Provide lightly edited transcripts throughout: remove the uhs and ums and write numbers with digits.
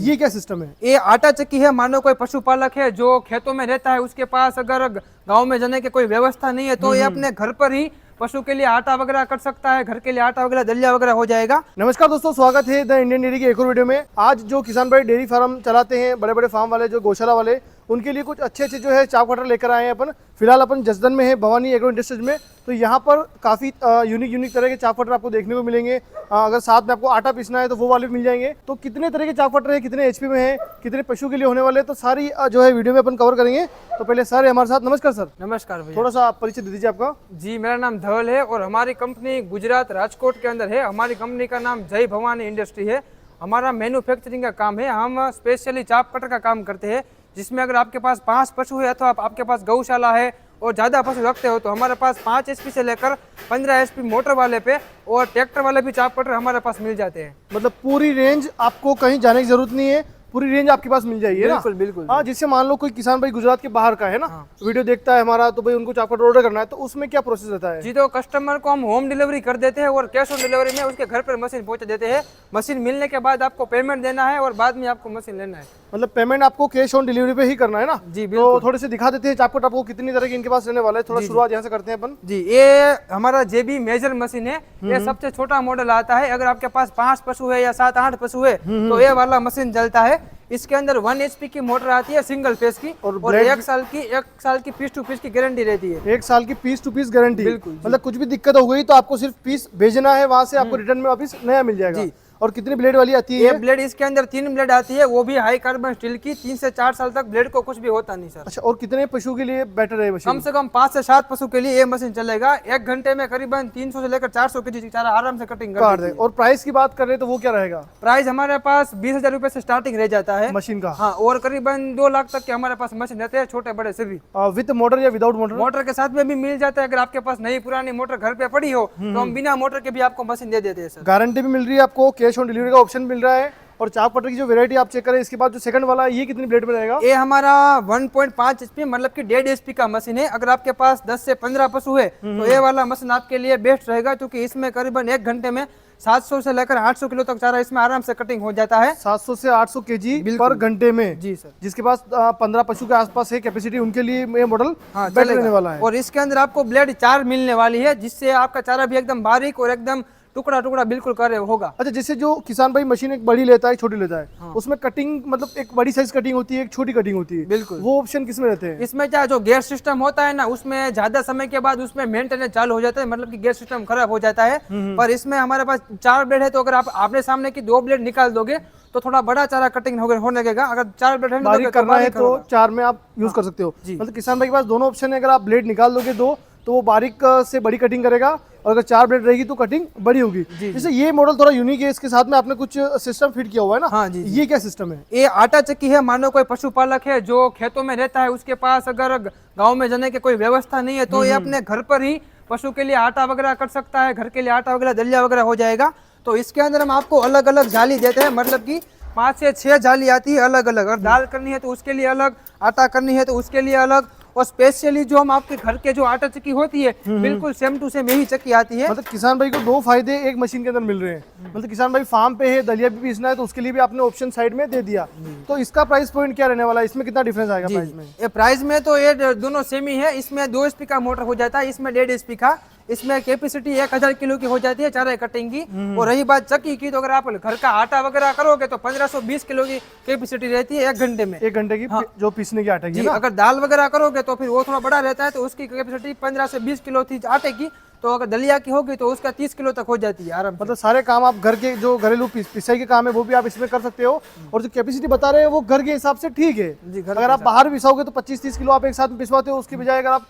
ये क्या सिस्टम है? ये आटा चक्की है। मानो कोई पशुपालक है जो खेतों में रहता है, उसके पास अगर गांव में जाने की कोई व्यवस्था नहीं है तो ये अपने घर पर ही पशु के लिए आटा वगैरह कर सकता है। घर के लिए आटा वगैरह, दलिया वगैरह हो जाएगा। नमस्कार दोस्तों, स्वागत है द इंडियन डेयरी की एक और वीडियो में। आज जो किसान भाई डेयरी फार्म चलाते हैं, बड़े बड़े फार्म वाले, जो गौशाला वाले, उनके लिए कुछ अच्छे अच्छे जो है चाप कटर लेकर आए हैं अपन। फिलहाल अपन जसदन में है, भवानी एग्रो इंडस्ट्रीज में। तो यहाँ पर काफ़ी यूनिक तरह के चाप कटर आपको देखने को मिलेंगे। अगर साथ में आपको आटा पीसना है तो वो वाले भी मिल जाएंगे। तो कितने तरह के चाप कटर है, कितने एचपी में है, कितने पशु के लिए होने वाले हैं, तो सारी जो है वीडियो में अपन कवर करेंगे। तो पहले सर हमारे साथ। नमस्कार सर। नमस्कार भैया। थोड़ा सा परिचय दे दीजिए आपका। जी, मेरा नाम धवल है और हमारी कंपनी गुजरात राजकोट के अंदर है। हमारी कंपनी का नाम जय भवानी इंडस्ट्री है। हमारा मैन्युफैक्चरिंग का काम है। हम स्पेशली चाप कटर का काम करते हैं, जिसमें अगर आपके पास 5 पशु है अथवा आपके पास गौशाला है और ज़्यादा पशु रखते हो तो हमारे पास 5 एचपी से लेकर 15 एचपी मोटर वाले पे और ट्रैक्टर वाले भी चाप कटर हमारे पास मिल जाते हैं। मतलब पूरी रेंज, आपको कहीं जाने की जरूरत नहीं है, पूरी रेंज आपके पास मिल जाएगी। बिल्कुल बिल्कुल। हाँ, जिससे मान लो कोई किसान भाई गुजरात के बाहर का है ना, वीडियो देखता है हमारा, तो भाई उनको चाप कटर ऑर्डर करना है, तो उसमें क्या प्रोसेस रहता है? जी, तो कस्टमर को हम होम डिलीवरी कर देते हैं और कैश ऑन डिलीवरी में उसके घर पर मशीन पहुंचा देते हैं। मशीन मिलने के बाद आपको पेमेंट देना है और बाद में आपको मशीन लेना है। मतलब पेमेंट आपको कैश ऑन डिलीवरी पे ही करना है ना? जी बिल्कुल। तो थोड़े से दिखा देते हैं चाप कटर आपको कितनी तरह के इनके पास रहने वाला है। थोड़ा शुरुआत यहाँ से करते हैं अपन। जी, ये हमारा जेबी मेजर मशीन है। ये सबसे छोटा मॉडल आता है। अगर आपके पास 5 पशु है या 7-8 पशु है तो ये वाला मशीन चलता है। इसके अंदर 1 HP की मोटर आती है, सिंगल फेस की, और 1 साल की पीस टू पीस की गारंटी रहती है। 1 साल की पीस टू पीस गारंटी। बिल्कुल। मतलब कुछ भी दिक्कत हो गई तो आपको सिर्फ पीस भेजना है, वहां से आपको रिटर्न में वापस नया मिल जाएगा। और कितनी ब्लेड वाली आती है? ये ब्लेड, इसके अंदर 3 ब्लेड आती है, वो भी हाई कार्बन स्टील की। 3 से 4 साल तक ब्लेड को कुछ भी होता नहीं सर। अच्छा, और कितने पशु के लिए बेटर है मशीन? कम से कम 5 से 7 पशु के लिए ये मशीन चलेगा। 1 घंटे में करीबन 300 से लेकर 400 केजी चारा आराम से कटिंग कर देती है। और प्राइस की बात कर रहे तो वो क्या रहेगा? प्राइस हमारे पास 20,000 रुपए से स्टार्टिंग रह जाता है मशीन का। हाँ, और करीबन 2 लाख तक के हमारे पास मशीन रहते हैं, छोटे बड़े सभी। विद मोटर या विदाउट मोटर? मोटर के साथ में भी मिल जाता है। अगर आपके पास नई पुरानी मोटर घर पे पड़ी हो तो हम बिना मोटर के भी आपको मशीन दे देते हैं सर। गारंटी भी मिल रही है आपको, कैश ऑन डिलीवरी का ऑप्शन मिल रहा है। और चाप कटर की जो वैरायटी आप चेक करें, इसके बाद जो सेकंड वाला है, ये कितनी ब्लेड में रहेगा? ये हमारा 1.5 HP मतलब कि 1.5 HP का मशीन है। अगर आपके पास 10 से 15 पशु है तो ये वाला मशीन आपके लिए बेस्ट रहेगा, क्योंकि इसमें करीबन 1 घंटे में 700 से लेकर 800 किलो तक चारा इसमें आराम से कटिंग हो जाता है। 700 से 800 केजी पर घंटे में। जी सर। जिसके पास 15 पशु के आसपास है कैपेसिटी, उनके लिए ये मॉडल बेटर रहने वाला है। और इसके अंदर आपको ब्लेड 4 मिलने वाली है, जिससे आपका चारा भी एकदम बारीक और एकदम टुकड़ा टुकड़ा बिल्कुल करे होगा। अच्छा, जैसे जो किसान भाई मशीन एक बड़ी लेता है, छोटी लेता है, उसमें कटिंग मतलब एक बड़ी साइज कटिंग होती है, एक छोटी कटिंग होती है। बिल्कुल। वो ऑप्शन किसमें रहते हैं? इसमें क्या, जो गेयर सिस्टम होता है ना, उसमें ज्यादा समय के बाद उसमें मेंटेनेंस चालू हो जाता है, मतलब कि गेयर सिस्टम खराब हो जाता है। पर इसमें हमारे पास 4 ब्लेड है, तो अगर आप आपने सामने की 2 ब्लेड निकाल दोगे तो थोड़ा बड़ा चारा कटिंग होने लगेगा। अगर 4 ब्लेड बारीक करना है तो 4 में आप यूज कर सकते हो। मतलब किसान भाई के पास दोनों ऑप्शन है। अगर आप ब्लेड निकाल दोगे 2 तो वो बारीक से बड़ी कटिंग करेगा, और अगर 4 ब्लेड रहेगी तो कटिंग बड़ी होगी। जैसे ये मॉडल थोड़ा यूनिक है, इसके साथ में आपने कुछ सिस्टम फिट किया हुआ है ना? हाँ जी। ये क्या सिस्टम है? ये आटा चक्की है। मानो कोई पशुपालक है जो खेतों में रहता है, उसके पास अगर गांव में जाने की कोई व्यवस्था नहीं है तो ये अपने घर पर ही पशु के लिए आटा वगैरह कर सकता है। घर के लिए आटा वगैरह, दलिया वगैरह हो जाएगा। तो इसके अंदर हम आपको अलग अलग जाली देते हैं, मतलब कि 5 से 6 जाली आती है अलग अलग। अगर दाल करनी है तो उसके लिए अलग, आटा करनी है तो उसके लिए अलग। और स्पेशली जो हम आपके घर के जो आटा चक्की होती है, बिल्कुल सेम टू सेम यही चक्की आती है। मतलब किसान भाई को 2 फायदे एक मशीन के अंदर मिल रहे हैं। मतलब किसान भाई फार्म पे है, दलिया भी पीसना है, तो उसके लिए भी आपने ऑप्शन साइड में दे दिया। तो इसका प्राइस पॉइंट क्या रहने वाला है? इसमें कितना डिफरेंस आएगा प्राइस में? ये प्राइस में तो ये दोनों सेम ही है। इसमें 2 HP का मोटर हो जाता है, इसमें 1.5 HP का। इसमें कैपेसिटी 1000 किलो की हो जाती है चारा कटिंग की। और रही बात चक्की की, तो अगर आप घर का आटा वगैरह करोगे तो 1520 किलो की कैपेसिटी रहती है 1 घंटे में। 1 घंटे की जो पीसने की आटा की जी, अगर दाल वगैरह करोगे तो फिर वो थोड़ा बड़ा रहता है, तो उसकी कैपेसिटी 15 से 20 किलो थी आटे की। तो अगर दलिया की होगी तो उसका 30 किलो तक हो जाती है आराम से। मतलब सारे काम आप घर के जो घरेलू पिसाई के काम है वो भी आप इसमें कर सकते हो। और जो कैपेसिटी बता रहे हैं वो घर के हिसाब से ठीक है। अगर आप बाहर पिसाओगे तो 25-30 किलो आप एक साथ में पिसवाते हो, उसकी बजाय अगर आप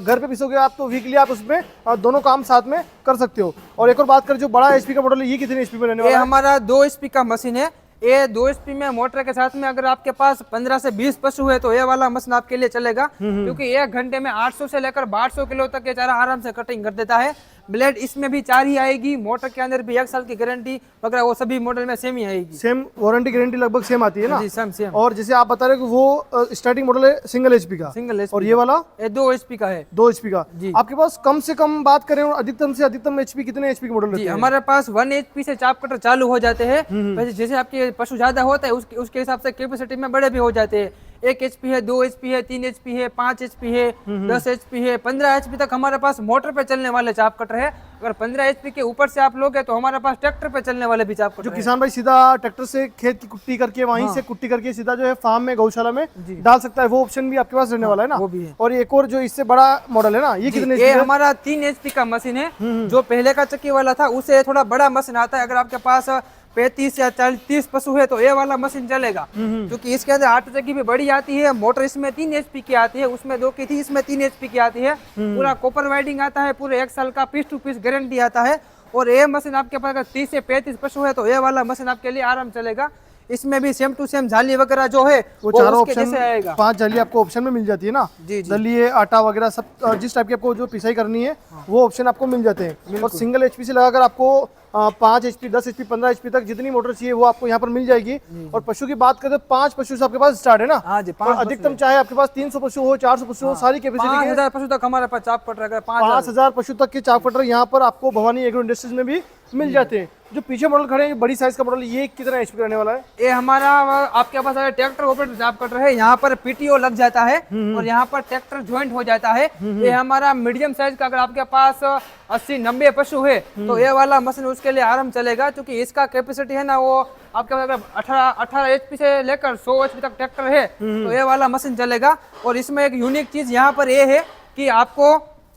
घर पे पिसोगे आप तो वीकली आप उसमें दोनों काम साथ में कर सकते हो। और एक और बात करें, जो बड़ा एचपी का मॉडल है, ये कितने एचपी में रहने वाला है? हमारा 2 HP का मशीन है। ये 2 HP में मोटर के साथ में अगर आपके पास 15 से 20 पशु है तो ये वाला मशीन आपके लिए चलेगा, क्योंकि 1 घंटे में 800 से लेकर 1200 किलो तक ये चारा आराम से कटिंग कर देता है। ब्लेड इसमें भी 4 ही आएगी, मोटर के अंदर भी 1 साल की गारंटी वगैरह वो सभी मॉडल में सेम ही आएगी। सेम वारंटी गारंटी लगभग सेम आती है ना? जी सेम सेम। और जैसे आप बता रहे हो कि वो स्टार्टिंग मॉडल है सिंगल एचपी का, सिंगल एचपी और ये वाला ये 2 HP का है। 2 एचपी का। जी। आपके पास कम से कम बात करें और अधिकतम से अधिकतम एचपी कितने एचपी के मॉडल जी रहते हैं? हमारे पास 1 HP से चाप कटर चालू हो जाते हैं। वैसे जैसे आपके पशु ज्यादा होता है उसके हिसाब से कैपेसिटी में बड़े भी हो जाते हैं। 1 HP है, 2 HP है, 3 HP है, 5 HP है, 10 HP है, 15 HP तक हमारे पास मोटर पे चलने वाले चाप कटर है। अगर 15 HP के ऊपर से आप लोगे तो हमारे पास ट्रैक्टर पे चलने वाले भी चाप कटर जो है। किसान भाई सीधा ट्रैक्टर से खेत की कुट्टी करके वहीं से कुट्टी करके सीधा जो है फार्म में गौशाला में जी। डाल सकता है, वो ऑप्शन भी आपके पास रहने वाला है ना? वो भी है। और एक और जो इससे बड़ा मॉडल है ना, ये कितने ये HP का? हमारा 3 HP का मशीन है। जो पहले का चक्की वाला था उससे थोड़ा बड़ा मशीन आता है। अगर आपके पास 35 या 30 पशु है तो ये वाला मशीन चलेगा, क्योंकि इसके अंदर आटा चक्की भी बड़ी आती है। मोटर इसमें 3 HP की आती है, उसमें 2 की थी, इसमें 3 HP की आती है। पूरा कॉपर वाइडिंग आता है, पूरे 1 साल का पीस टू पीस गारंटी आता है। और ये मशीन आपके पास अगर 30 से 35 पशु है तो ये वाला मशीन आपके लिए आराम चलेगा। इसमें भी सेम टू सेम जाली वगैरह जो है वो चारों उसके ऑप्शन जैसे आएगा। 5 जाली आपको ऑप्शन में मिल जाती है ना? जी, जी। दलिए आटा वगैरह सब जिस टाइप की आपको जो पिसाई करनी है वो ऑप्शन आपको मिल जाते हैं। और सिंगल एचपी से लगाकर आपको 5 HP, 10 HP, 15 HP तक जितनी मोटर चाहिए वो आपको यहाँ पर मिल जाएगी। और पशु की बात करें तो 5 पशु से आपके पास स्टार्ट है ना? हाँ जी, 5 और अधिकतम चाहे आपके पास 300 पशु हो, 400 पशु हो, सारी कैपेसिटी 5000 पशु तक हमारे पास चाप कटर है। 5000 पशु तक के चाप कटर यहाँ पर आपको भवानी एग्रो इंडस्ट्रीज में भी मिल जाते हैं। जो पीछे मॉडल खड़े हैं बड़ी साइज का मॉडल, ये कितना एचपी रहने वाला है? ये हमारा आपके पास अगर ट्रैक्टर ऑपरेटर चाप कटर है, यहाँ पर पीटीओ लग जाता है और यहाँ पर ट्रैक्टर ज्वाइंट हो जाता है। ये हमारा मीडियम साइज का, अगर आपके पास 80-90 पशु है तो ये वाला मशीन उसके लिए आराम चलेगा, क्योंकि इसका कैपेसिटी है ना वो आपके पास अगर 18 HP से लेकर 100 HP तक ट्रैक्टर है तो ये वाला मशीन चलेगा। और इसमें एक यूनिक चीज यहाँ पर ये है कि आपको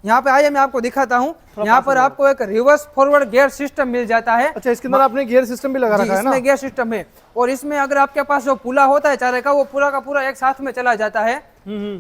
यहाँ पे आइए मैं आपको दिखाता हूँ। यहाँ पर आपको एक रिवर्स फॉरवर्ड गियर सिस्टम मिल जाता है। अच्छा, इसके अंदर आपने गियर सिस्टम भी लगा रखा है ना? इसमें गियर सिस्टम है। और इसमें अगर आपके पास जो पुला होता है चारे का, वो पूरा का पूरा एक साथ में चला जाता है।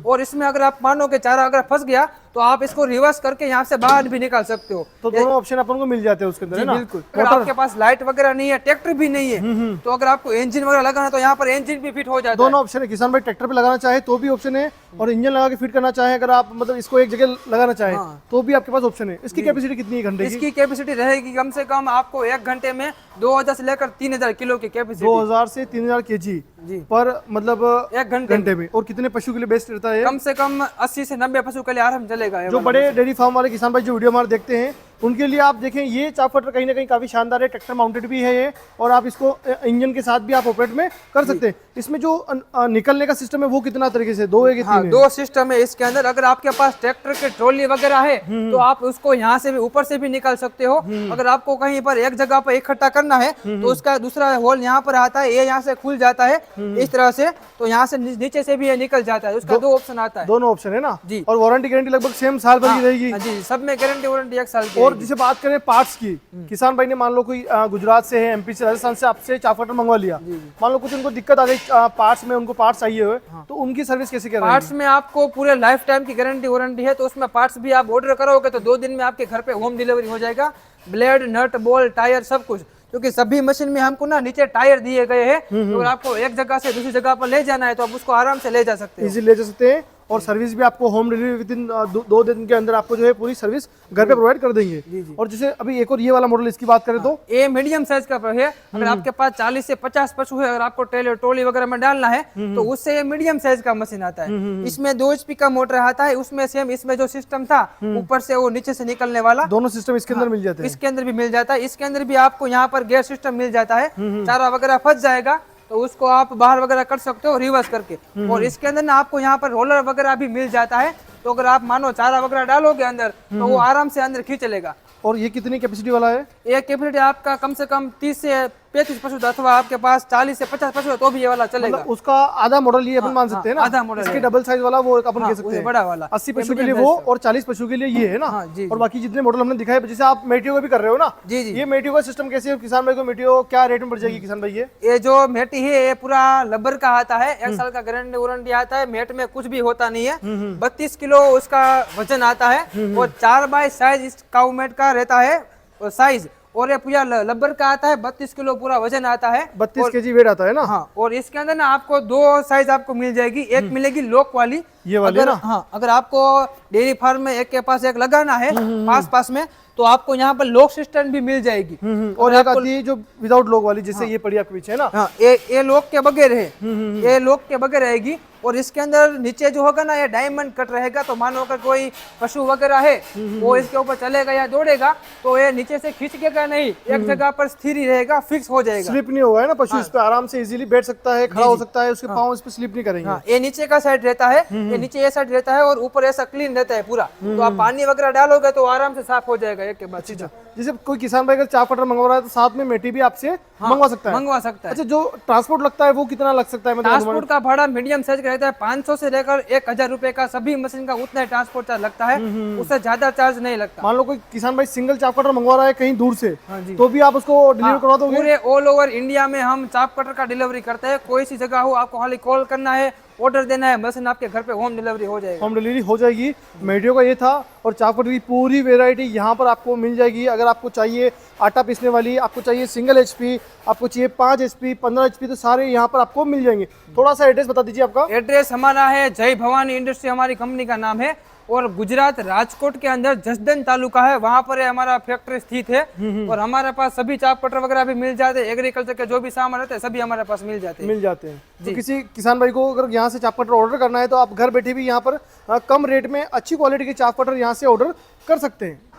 और इसमें अगर आप मानो कि चारा अगर फंस गया तो आप इसको रिवर्स करके यहाँ से बाहर भी निकाल सकते हो। तो दोनों ऑप्शन अपन को मिल जाते हैं उसके अंदर, है ना? बिल्कुल। अगर आपके पास लाइट वगैरह नहीं है, ट्रैक्टर भी नहीं है, तो अगर आपको इंजन वगैरह लगाना है तो यहाँ पर इंजन भी फिट हो जाता है। दोनों ऑप्शन है। किसान भाई ट्रैक्टर पे लगाना चाहे तो भी ऑप्शन है, और इंजन लगा के फिट करना चाहे, अगर आप मतलब इसको एक जगह लगाना चाहे तो भी आपके पास ऑप्शन है। इसकी कैपेसिटी कितनी है घंटे की? इसकी कैपेसिटी रहेगी कम से कम आपको 1 घंटे में 2000 से लेकर 3000 किलो की कैपेसिटी। 2000 से 3000 kg जी पर मतलब 1 घंटे में। और कितने पशु के लिए बेस्ट रहता है? कम से कम 80 से 90 पशु के लिए आराम चलेगा ये जो वाला। बड़े डेयरी फार्म वाले किसान भाई जो वीडियो हमारे देखते हैं उनके लिए आप देखें, ये चाप कटर कहीं ना कहीं काफी शानदार है। ट्रैक्टर माउंटेड भी है ये, और आप इसको इंजन के साथ भी आप ऑपरेट में कर सकते हैं। इसमें जो निकलने का सिस्टम है वो कितना तरीके से, 2 है कि 3 है? 2 सिस्टम है इसके अंदर। अगर आपके पास ट्रैक्टर के ट्रॉली वगैरह है तो आप उसको यहाँ से भी ऊपर से भी निकाल सकते हो। अगर आपको कहीं पर एक जगह पर इकट्ठा करना है तो उसका दूसरा होल यहाँ पर आता है, ये यहाँ से खुल जाता है इस तरह से, तो यहाँ से नीचे से भी ये निकल जाता है। उसका 2 ऑप्शन आता है। दोनों ऑप्शन है ना जी। और वारंटी गारंटी लगभग सेम साल भर की रहेगी? जी, सब में गारंटी वारंटी 1 साल की। और जिसे बात करें पार्ट्स की, किसान भाई ने मान लो कोई गुजरात से है, एमपी से, राजस्थान से आपसे चाप कटर मंगवा लिया, मान लो कुछ उनको दिक्कत आ गई पार्ट्स में, उनको पार्ट्स चाहिए हुए, तो उनकी सर्विस कैसे कर रहे हैं? पार्ट्स में आपको पूरे लाइफ टाइम की गारंटी वारंटी है, तो उसमें पार्ट्स भी आप ऑर्डर करोगे तो 2 दिन में आपके घर पे होम डिलीवरी हो जाएगा। ब्लेड, नट, बोल्ट, टायर सब कुछ, क्योंकि सभी मशीन में हमको ना नीचे टायर दिए गए हैं, तो अगर आपको एक जगह से दूसरी जगह पर ले जाना है तो आप उसको आराम से ले जा सकते हैं। इजी ले जा सकते हैं। और सर्विस भी आपको होम डिलीवरी विद इन 2 दिन के अंदर आपको जो है पूरी सर्विस घर पे प्रोवाइड कर देंगे। और जैसे अभी एक और ये वाला मॉडल इसकी बात करें तो ये मीडियम साइज का है। अगर आपके पास 40 से 50 पशु है, अगर आपको ट्रॉली वगैरह में डालना है तो उससे ये मीडियम साइज का मशीन आता है। इसमें 2 HP का मोटर आता है। उसमें सेम इसमें जो सिस्टम था ऊपर से वो नीचे से निकलने वाला, दोनों सिस्टम इसके अंदर मिल जाते हैं। इसके अंदर भी मिल जाता है। इसके अंदर भी आपको यहाँ पर गियर सिस्टम मिल जाता है। चारा वगैरह फंस जाएगा तो उसको आप बाहर वगैरह कर सकते हो रिवर्स करके। और इसके अंदर ना आपको यहाँ पर रोलर वगैरह भी मिल जाता है, तो अगर आप मानो चारा वगैरह डालोगे अंदर तो वो आराम से अंदर खींच लेगा। और ये कितनी कैपेसिटी वाला है? ये कैपेसिटी आपका कम से कम 30 से 35 पशु, अथवा आपके पास 40 से 50 पशु है तो भी ये वाला चलेगा। मतलब उसका आधा मॉडल ये अपन मान सकते हैं ना? आधा मॉडल इसके डबल साइज वाला वो अपन कह सकते हैं, बड़ा वाला 80 पशु के लिए वो और 40 पशु के लिए ये है ना? जी, और बाकी जितने मॉडल हमने दिखाए, जैसे आप मेटियो का भी कर रहे हो ना? जी जी। ये मेटियो का सिस्टम कैसे है किसान भाई को? मेटियो क्या रेट में पड़ जाएगी किसान भाई? ये जो मेटी है ये पूरा लब्बर का आता है, 1 साल का गारंटी वारंटी आता है। मेट में कुछ भी होता नहीं है। 32 किलो उसका वजन आता है और 4 बाय साइज इस काऊ मेट का रहता है साइज। और ये पूरा लब्बर का आता है, 32 किलो पूरा वजन आता है, 32 kg वेट आता है ना? हाँ। और इसके अंदर ना आपको 2 साइज आपको मिल जाएगी। एक मिलेगी लॉक वाली, ये वाले अगर ना? हाँ, अगर आपको डेयरी फार्म में एक के पास एक लगाना है पास पास में, तो आपको यहाँ पर लॉक सिस्टम भी मिल जाएगी। और एक आती है जो विदाउट लॉक वाली, जैसे ये पड़ी आपके पीछे है ना? हाँ, ये लॉक के बगैर है, ये लॉक के बगैर रहेगी। और इसके अंदर नीचे जो होगा ना, ये डायमंड कट रहेगा। तो मानो अगर कोई पशु वगैरह है वो इसके ऊपर चलेगा या दौड़ेगा, तो ये नीचे से खींचेगा नहीं, एक जगह पर स्थिर ही रहेगा, फिक्स हो जाएगा। स्लिप नहीं होगा है ना, पशु इस पे आराम से इजीली बैठ सकता है, खड़ा हो सकता है, उसके पाँव इस पे स्लिप नहीं करेंगे। हाँ, ये नीचे का साइड रहता है, ये नीचे ये साइड रहता है, और ऊपर ऐसा क्लीन रहता है पूरा। तो आप पानी वगैरह डालोगे तो आराम से साफ हो जाएगा एक के बाद सीधा। जैसे कोई किसान भाई अगर चाप कटर मंगवा रहा है तो साथ में मेटी भी आपसे मंगवा सकता है? मंगवा सकता है। अच्छा, जो ट्रांसपोर्ट लगता है वो कितना लग सकता है? मतलब ट्रांसपोर्ट का भाड़ा मीडियम साइज का रहता है 500 से लेकर 1000 रुपए का, सभी मशीन का उतना ही ट्रांसपोर्ट चार्ज लगता है, उससे ज्यादा चार्ज नहीं लगता। मान लो कोई किसान भाई सिंगल चाप कटर मंगवा रहा है कहीं दूर से, हाँ जी। तो भी आप उसको डिलीवर करवा दोगे? पूरे ऑल ओवर इंडिया में हम चाप कटर का डिलीवरी करते हैं। कोई सी जगह हो, आपको खाली कॉल करना है, ऑर्डर देना है, मशीन आपके घर पे होम डिलीवरी हो जाएगी। होम डिलीवरी हो जाएगी। मेडियो का ये था, और चाप कटर की पूरी वेराइटी यहाँ पर आपको मिल जाएगी। अगर आपको चाहिए आटा पीसने वाली, आपको चाहिए सिंगल HP, आपको चाहिए 5 HP, 15 HP, तो सारे यहाँ पर आपको मिल जाएंगे। थोड़ा सा एड्रेस बता दीजिए आपका। एड्रेस हमारा है जय भवानी इंडस्ट्री, हमारी कंपनी का नाम है, और गुजरात राजकोट के अंदर जसदन तालुका है, वहां पर हमारा फैक्ट्री स्थित है। और हमारे पास सभी चाप कटर वगैरह भी मिल जाते हैं, एग्रीकल्चर के जो भी सामान रहते हैं सभी हमारे पास मिल जाते हैं। तो किसी किसान भाई को अगर यहाँ से चाप कटर ऑर्डर करना है तो आप घर बैठे भी यहाँ पर कम रेट में अच्छी क्वालिटी के चाप कटर यहाँ से ऑर्डर कर सकते हैं।